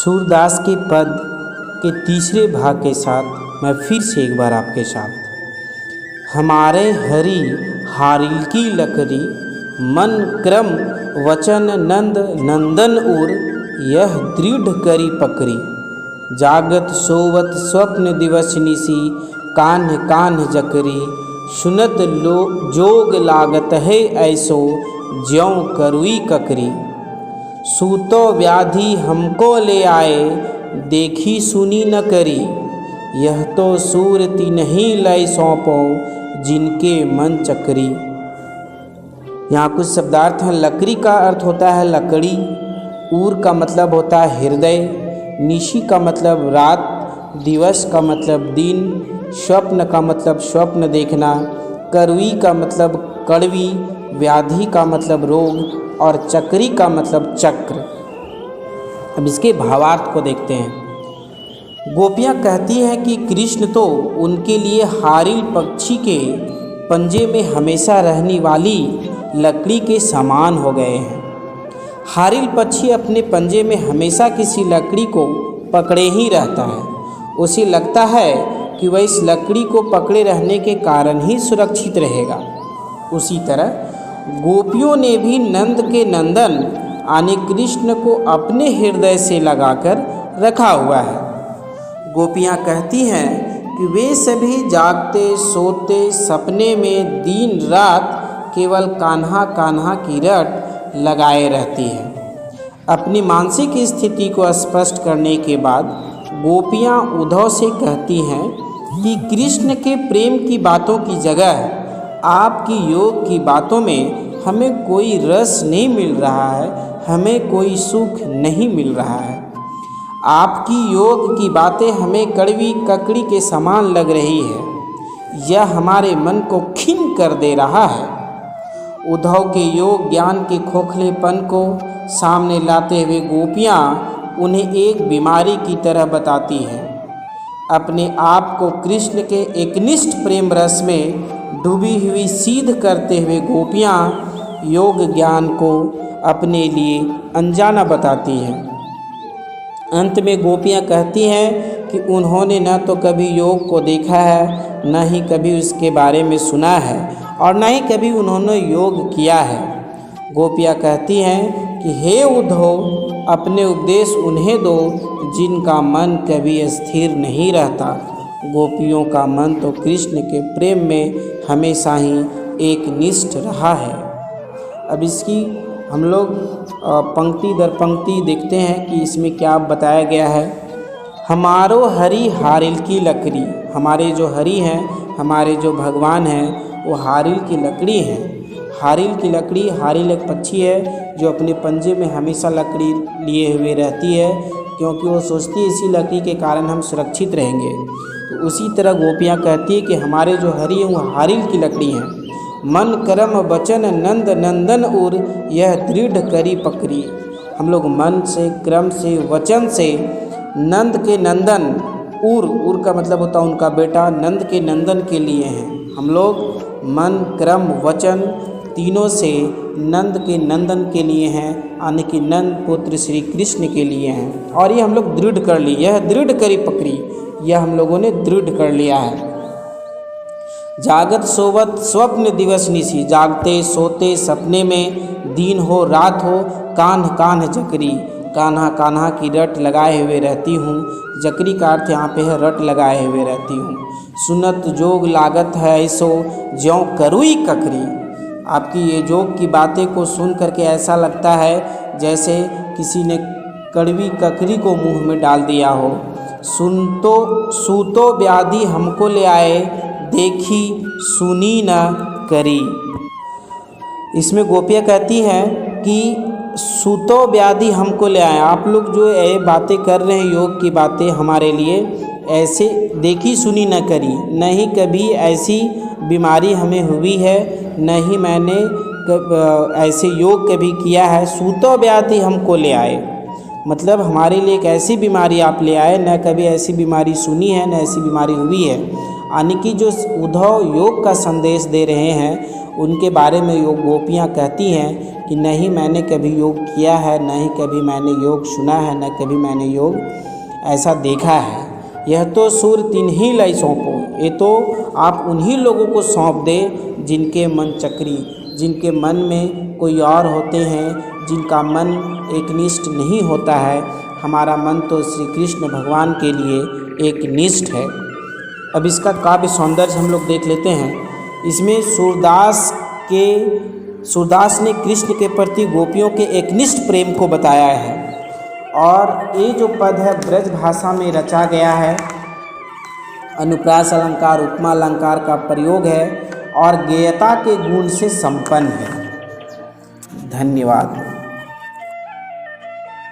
सूरदास के पद के तीसरे भाग के साथ मैं फिर से एक बार आपके साथ। हमारे हरि हारिल की लकड़ी, मन क्रम वचन नंद नंदन उर, यह दृढ़ करी पकड़ी। जागत सोवत स्वप्न दिवस निसी, कान्ह कान्ह जकरी। सुनत लो जोग लागत है ऐसो, ज्यों करुई ककरी। सूतो व्याधि हमको ले आए, देखी सुनी न करी। यह तो सूरति नहीं लय सौंपो, जिनके मन चकरी। यहाँ कुछ शब्दार्थ हैं। लकड़ी का अर्थ होता है लकड़ी, ऊर का मतलब होता है हृदय, निशी का मतलब रात, दिवस का मतलब दिन, स्वप्न का मतलब स्वप्न देखना, करुई का मतलब कड़वी, व्याधि का मतलब रोग और चक्री का मतलब चक्र। अब इसके भावार्थ को देखते हैं। गोपियाँ कहती हैं कि कृष्ण तो उनके लिए हारिल पक्षी के पंजे में हमेशा रहने वाली लकड़ी के समान हो गए हैं। हारिल पक्षी अपने पंजे में हमेशा किसी लकड़ी को पकड़े ही रहता है। उसे लगता है कि वह इस लकड़ी को पकड़े रहने के कारण ही सुरक्षित रहेगा। उसी तरह गोपियों ने भी नंद के नंदन यानी कृष्ण को अपने हृदय से लगाकर रखा हुआ है। गोपियाँ कहती हैं कि वे सभी जागते सोते सपने में दिन रात केवल कान्हा कान्हा की रट लगाए रहती हैं। अपनी मानसिक स्थिति को स्पष्ट करने के बाद गोपियाँ उद्धव से कहती हैं कि कृष्ण के प्रेम की बातों की जगह आपकी योग की बातों में हमें कोई रस नहीं मिल रहा है, हमें कोई सुख नहीं मिल रहा है। आपकी योग की बातें हमें कड़वी ककड़ी के समान लग रही है। यह हमारे मन को खिन्न कर दे रहा है। उद्धव के योग ज्ञान के खोखलेपन को सामने लाते हुए गोपियाँ उन्हें एक बीमारी की तरह बताती हैं। अपने आप को कृष्ण के एकनिष्ठ प्रेम रस में डूबी हुई सिद्ध करते हुए गोपियाँ योग ज्ञान को अपने लिए अनजाना बताती हैं। अंत में गोपियाँ कहती हैं कि उन्होंने न तो कभी योग को देखा है, न ही कभी उसके बारे में सुना है और न ही कभी उन्होंने योग किया है। गोपियाँ कहती हैं कि हे उद्धव, अपने उपदेश उन्हें दो जिनका मन कभी स्थिर नहीं रहता। गोपियों का मन तो कृष्ण के प्रेम में हमेशा ही एक निष्ठ रहा है। अब इसकी हम लोग पंक्ति दर पंक्ति देखते हैं कि इसमें क्या बताया गया है। हमारो हरि हारिल की लकड़ी, हमारे जो हरि हैं, हमारे जो भगवान हैं, वो हारिल की लकड़ी हैं। हारिल की लकड़ी, हारिल एक पक्षी है जो अपने पंजे में हमेशा लकड़ी लिए हुए रहती है, क्योंकि वो सोचती है इसी लकड़ी के कारण हम सुरक्षित रहेंगे। तो उसी तरह गोपियाँ कहती है कि हमारे जो हरि हैं वो हारिल की लकड़ी हैं। मन कर्म वचन नंद नंदन उर, यह दृढ़ करी पकड़ी। हम लोग मन से, क्रम से, वचन से नंद के नंदन, उर का मतलब होता है उनका बेटा, नंद के नंदन के लिए हैं। हम लोग मन क्रम वचन तीनों से नंद के नंदन के लिए हैं, यानी कि नंद पुत्र श्री कृष्ण के लिए हैं। और ये हम लोग दृढ़ कर ली, यह दृढ़ करी पकड़ी, यह हम लोगों ने दृढ़ कर लिया है। जागत सोवत स्वप्न दिवस निसी, जागते सोते सपने में दिन हो रात हो, कान्ह कान्ह जकरी, कान्हा कान्हा की रट लगाए हुए रहती हूँ। जकरी का अर्थ यहाँ पे है रट लगाए हुए रहती हूँ। सुनत जोग लागत है ऐसो, ज्यों करुई ककरी। आपकी ये जोग की बातें को सुन करके ऐसा लगता है जैसे किसी ने कड़वी ककरी को मुंह में डाल दिया हो। सूतो व्याधि हमको ले आए, देखी सुनी न करी। इसमें गोपियाँ कहती हैं कि सूतो व्याधि हमको ले आए, आप लोग जो ये बातें कर रहे हैं योग की बातें हमारे लिए, ऐसे देखी सुनी न करी। न ही कभी ऐसी बीमारी हमें हुई है, न ही मैंने ऐसे योग कभी किया है। सूतो व्याधि हमको ले आए, मतलब हमारे लिए एक ऐसी बीमारी आप ले आए, न कभी ऐसी बीमारी सुनी है, न ऐसी बीमारी हुई है। यानी कि जो उद्धव योग का संदेश दे रहे हैं उनके बारे में योग गोपियाँ कहती हैं कि नहीं मैंने कभी योग किया है, नहीं कभी मैंने योग सुना है, न कभी मैंने योग ऐसा देखा है। यह तो सुर तिन्हीं लाई सौंपो, ये तो आप उन्हीं लोगों को सौंप दे जिनके मन चक्री, जिनके मन में कोई और होते हैं, जिनका मन एकनिष्ठ नहीं होता है। हमारा मन तो श्री कृष्ण भगवान के लिए एक निष्ठ है। अब इसका काव्य सौंदर्य हम लोग देख लेते हैं। इसमें सूरदास ने कृष्ण के प्रति गोपियों के एकनिष्ठ प्रेम को बताया है। और ये जो पद है ब्रज भाषा में रचा गया है, अनुप्रास अलंकार उपमा अलंकार का प्रयोग है और गेयता के गुण से संपन्न है। धन्यवाद।